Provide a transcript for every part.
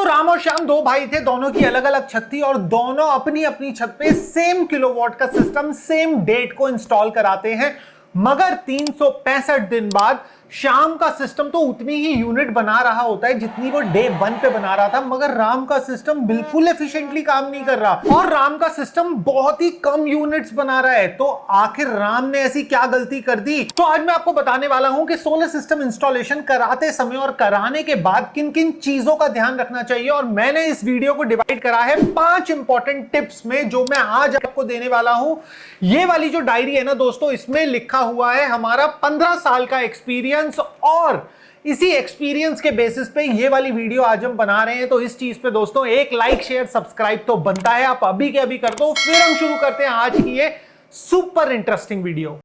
तो राम और श्याम दो भाई थे, दोनों की अलग अलग छत थी और दोनों अपनी अपनी छत पे सेम किलोवाट का सिस्टम सेम डेट को इंस्टॉल कराते हैं। मगर 365 दिन बाद श्याम का सिस्टम तो उतनी ही यूनिट बना रहा होता है जितनी वो डे 1 पे बना रहा था, मगर राम का सिस्टम बिल्कुल एफिशिएंटली काम नहीं कर रहा और राम का सिस्टम बहुत ही कम यूनिट्स बना रहा है। तो आखिर राम ने ऐसी क्या गलती कर दी? तो आज मैं आपको बताने वाला हूं कि सोलर सिस्टम इंस्टॉलेशन कराते समय और कराने के बाद किन किन चीजों का ध्यान रखना चाहिए। और मैंने इस वीडियो को डिवाइड करा है 5 इंपॉर्टेंट टिप्स में, जो मैं आज आपको देने वाला हूं। ये वाली जो डायरी है ना दोस्तों, इसमें लिखा हुआ है हमारा 15 साल का एक्सपीरियंस, और इसी एक्सपीरियंस के बेसिस पे ये वाली वीडियो आज हम बना रहे हैं। तो इस चीज पे दोस्तों एक लाइक शेयर सब्सक्राइब तो बनता है, आप अभी के अभी कर दो। फिर हम शुरू करते हैं आज की ये सुपर इंटरेस्टिंग वीडियो।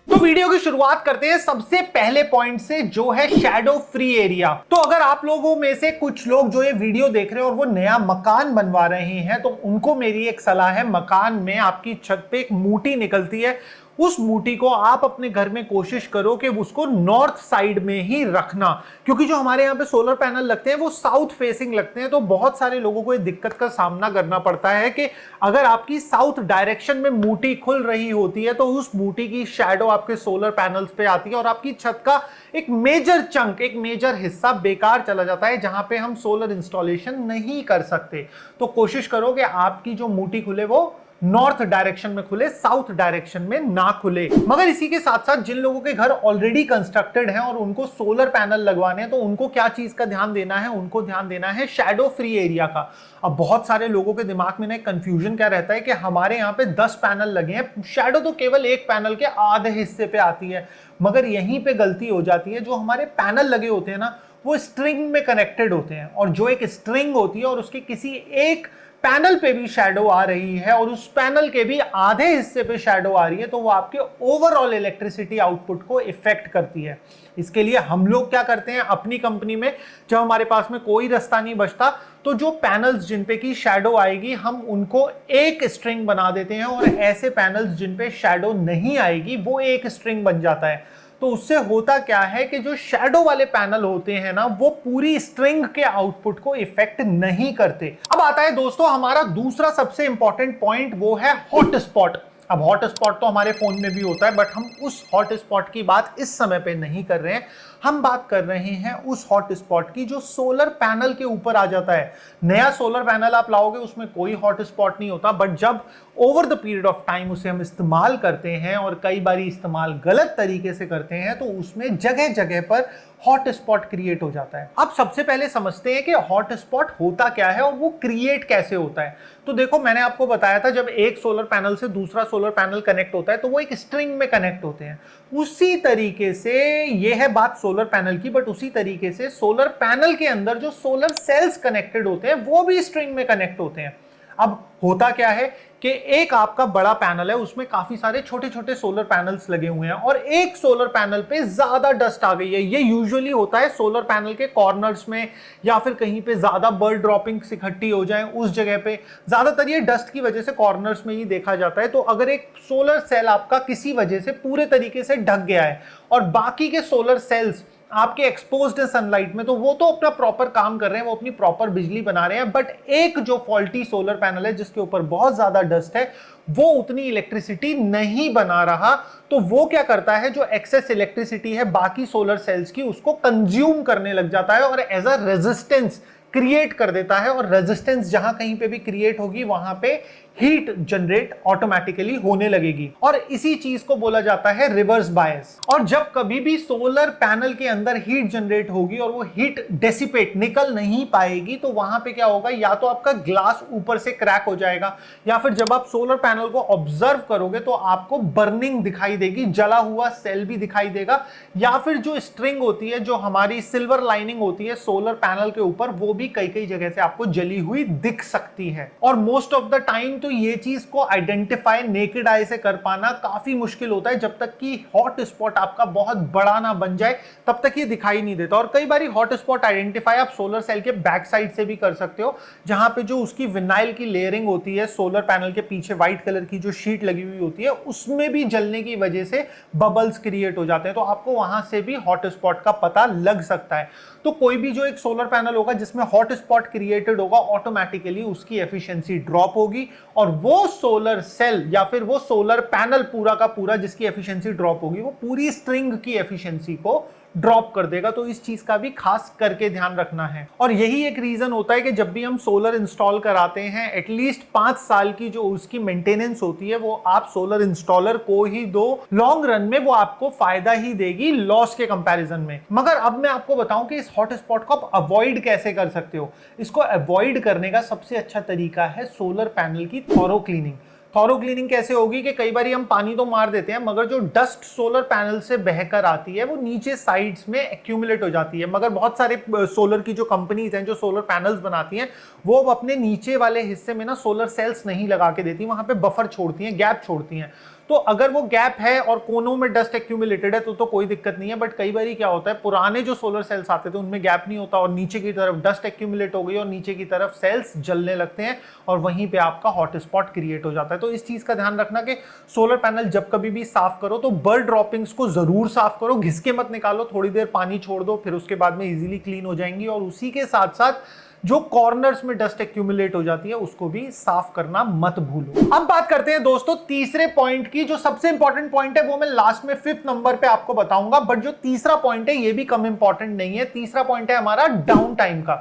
तो वीडियो की शुरुआत करते हैं सबसे पहले पॉइंट से, जो है शैडो फ्री एरिया। तो अगर आप लोगों में से कुछ लोग जो ये वीडियो देख रहे हैं और वो नया मकान बनवा रहे हैं, तो उनको मेरी एक सलाह है, मकान में आपकी छत पे एक मूटी निकलती है, उस मूटी को आप अपने घर में कोशिश करो कि उसको नॉर्थ साइड में ही रखना, क्योंकि जो हमारे यहाँ पे सोलर पैनल लगते हैं वो साउथ फेसिंग लगते हैं। तो बहुत सारे लोगों को ये दिक्कत का सामना करना पड़ता है कि अगर आपकी साउथ डायरेक्शन में मूटी खुल रही होती है तो उस मूटी की शैडो आपके सोलर पैनल्स पे आती है और आपकी छत का एक मेजर चंक, एक मेजर हिस्सा बेकार चला जाता है, जहां पे हम सोलर इंस्टॉलेशन नहीं कर सकते। तो कोशिश करो कि आपकी जो मूटी खुले वो नॉर्थ डायरेक्शन में खुले, साउथ डायरेक्शन में ना खुले। मगर इसी के साथ साथ जिन लोगों के घर ऑलरेडी कंस्ट्रक्टेड हैं और उनको सोलर पैनल लगवाने हैं, तो उनको क्या चीज का ध्यान देना है? उनको ध्यान देना है शैडो फ्री एरिया का। अब बहुत सारे लोगों के दिमाग में ना कंफ्यूजन क्या रहता है कि हमारे यहाँ पे 10 पैनल लगे हैं, शैडो तो केवल एक पैनल के आधे हिस्से पे आती है। मगर यहीं पे गलती हो जाती है। जो हमारे पैनल लगे होते हैं ना, वो स्ट्रिंग में कनेक्टेड होते हैं, और जो एक स्ट्रिंग होती है और उसके किसी एक पैनल पे भी शैडो आ रही है और उस पैनल के भी आधे हिस्से पे शैडो आ रही है, तो वो आपके ओवरऑल इलेक्ट्रिसिटी आउटपुट को इफेक्ट करती है। इसके लिए हम लोग क्या करते हैं अपनी कंपनी में, जब हमारे पास में कोई रास्ता नहीं बचता, तो जो पैनल्स जिन पे की शैडो आएगी हम उनको एक स्ट्रिंग बना देते हैं, और ऐसे पैनल्स जिन पे शैडो नहीं आएगी वो एक स्ट्रिंग बन जाता है। तो उससे होता क्या है कि जो शैडो वाले पैनल होते हैं ना, वो पूरी स्ट्रिंग के आउटपुट को इफेक्ट नहीं करते। अब आता है दोस्तों हमारा दूसरा सबसे इंपॉर्टेंट पॉइंट, वो है हॉट स्पॉट। अब हॉट स्पॉट तो हमारे फोन में भी होता है, बट हम उस हॉट स्पॉट की बात इस समय पे नहीं कर रहे हैं। हम बात कर रहे हैं उस हॉट स्पॉट की जो सोलर पैनल के ऊपर आ जाता है। नया सोलर पैनल आप लाओगे, उसमें कोई हॉट स्पॉट नहीं होता, बट जब over the period of time उसे हम इस्तेमाल करते हैं और कई बार इस्तेमाल गलत तरीके से करते हैं, तो उसमें जगह जगह पर हॉट स्पॉट क्रिएट हो जाता है। अब सबसे पहले समझते हैं कि हॉट स्पॉट होता क्या है और वो क्रिएट कैसे होता है। तो देखो, मैंने आपको बताया था जब एक सोलर पैनल से दूसरा सोलर पैनल कनेक्ट होता है तो वो एक स्ट्रिंग में कनेक्ट होते हैं। उसी तरीके से ये है बात सोलर पैनल की, बट उसी तरीके से सोलर पैनल के अंदर जो सोलर सेल्स कनेक्टेड होते हैं वो भी स्ट्रिंग में कनेक्ट होते हैं। अब होता क्या है कि एक आपका बड़ा पैनल है, उसमें काफी सारे छोटे छोटे सोलर पैनल्स लगे हुए हैं, और एक सोलर पैनल पे ज्यादा डस्ट आ गई है। ये यूजुअली होता है सोलर पैनल के कॉर्नर्स में, या फिर कहीं पे ज्यादा बर्ड ड्रॉपिंग्स इकट्ठी हो जाएं उस जगह पे। ज्यादातर ये डस्ट की वजह से कॉर्नर्स में ही देखा जाता है। तो अगर एक सोलर सेल आपका किसी वजह से पूरे तरीके से ढक गया है और बाकी के सोलर सेल्स आपके एक्सपोज्ड है सनलाइट में, तो वो तो अपना प्रॉपर काम कर रहे हैं, वो अपनी प्रॉपर बिजली बना रहे हैं। बट एक जो फॉल्टी सोलर पैनल है जिसके ऊपर बहुत ज्यादा डस्ट है, वो उतनी इलेक्ट्रिसिटी नहीं बना रहा। तो वो क्या करता है, जो एक्सेस इलेक्ट्रिसिटी है बाकी सोलर सेल्स की, उसको कंज्यूम करने लग जाता है और एज अ रेजिस्टेंस क्रिएट कर देता है। और रेजिस्टेंस जहां कहीं पे भी क्रिएट होगी वहां पे हीट जनरेट ऑटोमेटिकली होने लगेगी, और इसी चीज को बोला जाता है रिवर्स बायस। और जब कभी भी सोलर पैनल के अंदर हीट जनरेट होगी और वो हीट डेसिपेट निकल नहीं पाएगी, तो वहां पे क्या होगा, या तो आपका ग्लास ऊपर से क्रैक हो जाएगा, या फिर जब आप सोलर पैनल को ऑब्जर्व करोगे तो आपको बर्निंग दिखाई देगी, जला हुआ सेल भी दिखाई देगा, या फिर जो स्ट्रिंग होती है, जो हमारी सिल्वर लाइनिंग होती है सोलर पैनल के ऊपर, वो भी कई कई जगह से आपको जली हुई दिख सकती है। और मोस्ट ऑफ द टाइम तो ये चीज को आइडेंटिफाई नेकेड आई से कर पाना काफी मुश्किल होता है। जब तक कि हॉट स्पॉट आपका बहुत बड़ा ना बन जाए तब तक ये दिखाई नहीं देता। और कई बार हॉट स्पॉट आइडेंटिफाई आप सोलर सेल के बैक साइड से भी कर सकते हो, जहां पे जो उसकी विनाइल की लेयरिंग होती है, सोलर पैनल के पीछे व्हाइट कलर की जो शीट लगी हुई होती है, उसमें भी जलने की वजह से बबल्स क्रिएट हो जाते हैं। तो आपको वहां से भी हॉट स्पॉट का पता लग सकता है। तो कोई भी जो एक सोलर पैनल होगा जिसमें हॉट स्पॉट क्रिएटेड होगा, ऑटोमेटिकली उसकी एफिशिएंसी ड्रॉप होगी, और वो सोलर सेल या फिर वो सोलर पैनल पूरा का पूरा जिसकी एफिशिएंसी ड्रॉप होगी, वो पूरी स्ट्रिंग की एफिशिएंसी को ड्रॉप कर देगा। तो इस चीज का भी खास करके ध्यान रखना है। और यही एक रीजन होता है कि जब भी हम सोलर इंस्टॉल कराते हैं, एटलीस्ट 5 साल की जो उसकी मेंटेनेंस होती है वो आप सोलर इंस्टॉलर को ही दो। लॉन्ग रन में वो आपको फायदा ही देगी लॉस के कंपैरिजन में। मगर अब मैं आपको बताऊं कि इस हॉट स्पॉट को आप अवॉइड कैसे कर सकते हो। इसको अवॉइड करने का सबसे अच्छा तरीका है सोलर पैनल की थॉरो क्लीनिंग। थॉरो क्लीनिंग कैसे होगी कि कई बार हम पानी तो मार देते हैं, मगर जो डस्ट सोलर पैनल से बहकर आती है वो नीचे साइड्स में एक्यूमुलेट हो जाती है। मगर बहुत सारे सोलर की जो कंपनीज हैं जो सोलर पैनल्स बनाती हैं, वो अपने नीचे वाले हिस्से में ना सोलर सेल्स नहीं लगा के देती, वहां पे बफर छोड़ती हैं, गैप छोड़ती हैं। तो अगर वो गैप है और कोनों में डस्ट एक्यूमुलेटेड है तो कोई दिक्कत नहीं है। बट कई बार क्या होता है, पुराने जो सोलर सेल्स आते थे उनमें गैप नहीं होता और नीचे की तरफ डस्ट एक्यूमुलेट हो गई और नीचे की तरफ सेल्स जलने लगते हैं और वहीं पे आपका हॉट स्पॉट क्रिएट हो जाता है। तो इस चीज का ध्यान रखना कि सोलर पैनल जब कभी भी साफ करो तो बर्ड ड्रॉपिंग्स को जरूर साफ करो, घिसके मत निकालो, थोड़ी देर पानी छोड़ दो, फिर उसके बाद में इजीली क्लीन हो जाएंगी। और उसी के साथ साथ जो कॉर्नर्स में डस्ट एक्यूमुलेट हो जाती है उसको भी साफ करना मत भूलो। अब बात करते हैं दोस्तों तीसरे पॉइंट की। जो सबसे इंपॉर्टेंट पॉइंट है वो मैं लास्ट में 5th नंबर पे आपको बताऊंगा, बट जो तीसरा पॉइंट है ये भी कम इंपॉर्टेंट नहीं है। तीसरा पॉइंट है हमारा डाउन टाइम का।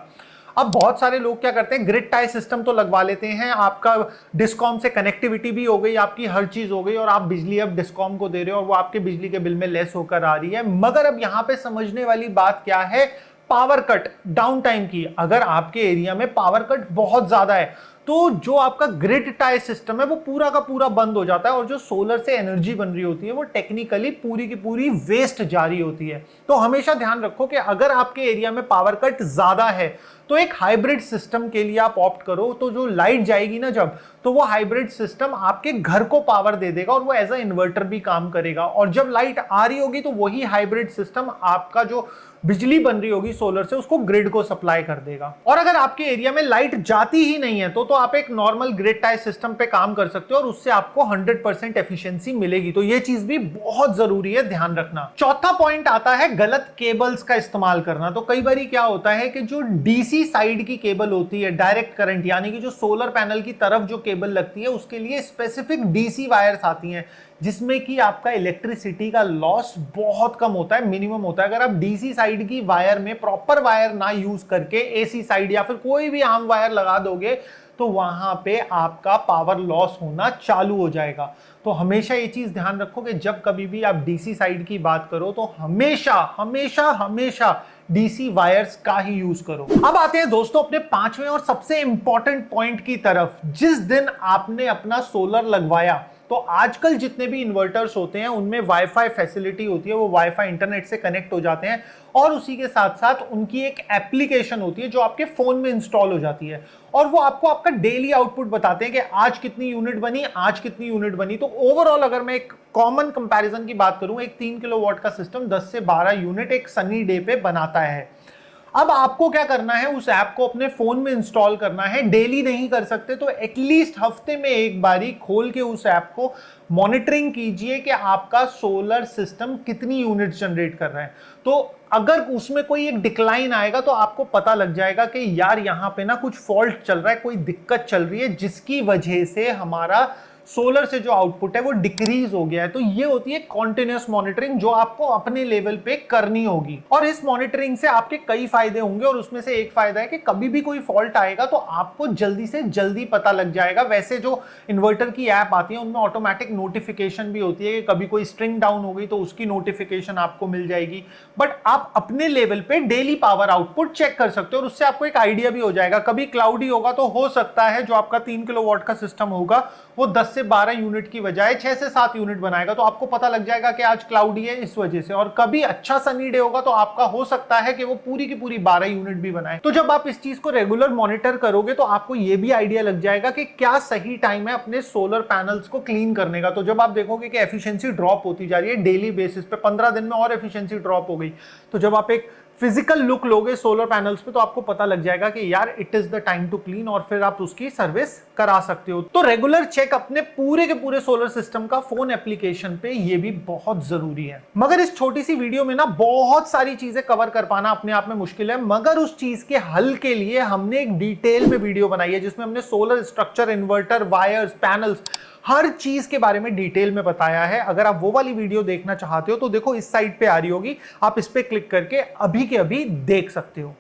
अब बहुत सारे लोग क्या करते हैं, ग्रिड टाई सिस्टम तो लगवा लेते हैं, आपका डिस्कॉम से कनेक्टिविटी भी हो गई, आपकी हर चीज हो गई और आप बिजली अब डिस्कॉम को दे रहे हो और वो आपके बिजली के बिल में लेस होकर आ रही है। मगर अब यहां पे समझने वाली बात क्या है, पावर कट, डाउन टाइम की। अगर आपके एरिया में पावर कट बहुत ज्यादा है तो जो आपका ग्रिड टाई सिस्टम है वो पूरा का पूरा बंद हो जाता है और जो सोलर से एनर्जी बन रही होती है वो टेक्निकली पूरी की पूरी वेस्ट जा रही होती है। तो हमेशा ध्यान रखो कि अगर आपके एरिया में पावर कट ज्यादा है तो एक हाइब्रिड सिस्टम के लिए आप ऑप्ट करो। तो जो लाइट जाएगी ना जब, तो वो हाइब्रिड सिस्टम आपके घर को पावर दे देगा और वो एज अ इन्वर्टर भी काम करेगा। और जब लाइट आ रही होगी तो वही हाइब्रिड सिस्टम आपका जो बिजली बन रही होगी सोलर से उसको ग्रिड को सप्लाई कर देगा। और अगर आपके एरिया में लाइट जाती ही नहीं है तो आप एक नॉर्मल ग्रिड टाई सिस्टम पे काम कर सकते हो और उससे आपको 100% एफिशिएंसी मिलेगी। तो ये चीज भी बहुत जरूरी है, ध्यान रखना। चौथा पॉइंट आता है गलत केबल्स का इस्तेमाल करना। तो कई बार क्या होता है कि जो डीसी साइड की केबल होती है, डायरेक्ट करंट यानी कि जो सोलर पैनल की तरफ जो केबल लगती है उसके लिए स्पेसिफिक डीसी वायर्स आती हैं जिसमें कि आपका इलेक्ट्रिसिटी का लॉस बहुत कम होता है, मिनिमम होता है। अगर आप डीसी साइड की वायर में प्रॉपर वायर ना यूज करके एसी साइड या फिर कोई भी आम वायर लगा दोगे तो वहां पे आपका पावर लॉस होना चालू हो जाएगा। तो हमेशा ये चीज ध्यान रखो कि जब कभी भी आप डीसी साइड की बात करो तो हमेशा हमेशा हमेशा डीसी वायर्स का ही यूज करो। अब आते हैं दोस्तों अपने 5वें और सबसे इंपॉर्टेंट पॉइंट की तरफ। जिस दिन आपने अपना सोलर लगवाया तो आजकल जितने भी इन्वर्टर्स होते हैं उनमें वाईफाई फैसिलिटी होती है, वो वाईफाई इंटरनेट से कनेक्ट हो जाते हैं और उसी के साथ साथ उनकी एक एप्लीकेशन होती है जो आपके फोन में इंस्टॉल हो जाती है और वो आपको आपका डेली आउटपुट बताते हैं कि आज कितनी यूनिट बनी, आज कितनी यूनिट बनी। तो ओवरऑल अगर मैं एक कॉमन कंपैरिजन की बात करूं, एक 3 किलोवाट का सिस्टम 10 से 12 यूनिट एक सनी डे पे बनाता है। अब आपको क्या करना है, उस ऐप को अपने फोन में इंस्टॉल करना है। डेली नहीं कर सकते तो एटलीस्ट हफ्ते में एक बारी खोल के उस ऐप को मॉनिटरिंग कीजिए कि आपका सोलर सिस्टम कितनी यूनिट जनरेट कर रहा है। तो अगर उसमें कोई एक डिक्लाइन आएगा तो आपको पता लग जाएगा कि यार यहाँ पे ना कुछ फॉल्ट चल रहा है, कोई दिक्कत चल रही है जिसकी वजह से हमारा सोलर से जो आउटपुट है वो डिक्रीज हो गया है। तो ये होती है कॉन्टिन्यूअस मॉनिटरिंग जो आपको अपने लेवल पे करनी होगी। और इस मॉनिटरिंग से आपके कई फायदे होंगे और उसमें से एक फायदा है कि कभी भी कोई फॉल्ट आएगा तो आपको जल्दी से जल्दी पता लग जाएगा। वैसे जो इन्वर्टर की ऐप आती है उनमें ऑटोमेटिक नोटिफिकेशन भी होती है कि कभी कोई स्ट्रिंग डाउन हो गई तो उसकी नोटिफिकेशन आपको मिल जाएगी। बट आप अपने लेवल पे डेली पावर आउटपुट चेक कर सकते हो और उससे आपको एक आइडिया भी हो जाएगा। कभी क्लाउडी होगा तो हो सकता है जो आपका 3 किलोवाट का सिस्टम होगा वो 10 से से 12 यूनिट की बजाय 6 से 7 यूनिट बनाएगा, तो आपको पता लग जाएगा कि आज क्लाउडी है इस वजह से। और कभी अच्छा सनी डे होगा तो आपका हो सकता है कि वो पूरी की पूरी 12 यूनिट भी बनाए। तो जब आप इस चीज को रेगुलर मॉनिटर करोगे तो आपको ये भी आइडिया लग जाएगा कि क्या सही टाइम है अपने सोलर पैनल्स को क्लीन करने का। तो जब आप देखोगे कि एफिशिएंसी ड्रॉप होती जा रही है डेली बेसिस पे, 15 दिन में और एफिशिएंसी ड्रॉप हो गई, तो जब आप एक फिजिकल लुक लोगे सोलर पैनल्स पे तो आपको पता लग जाएगा कि यार it is the time to clean, और फिर आप उसकी सर्विस करा सकते हो। तो रेगुलर चेक अपने पूरे के पूरे सोलर सिस्टम का फोन एप्लीकेशन पे, ये भी बहुत जरूरी है। मगर इस छोटी सी वीडियो में ना बहुत सारी चीजें कवर कर पाना अपने आप में मुश्किल है, मगर उस चीज के हल के लिए हमने एक डिटेल में वीडियो बनाई है जिसमें हमने solar structure, inverter, wires, panels, हर चीज के बारे में डिटेल में बताया है। अगर आप वो वाली वीडियो देखना चाहते हो तो देखो इस साइट पे आ रही होगी, आप इस पे क्लिक करके अभी के अभी देख सकते हो।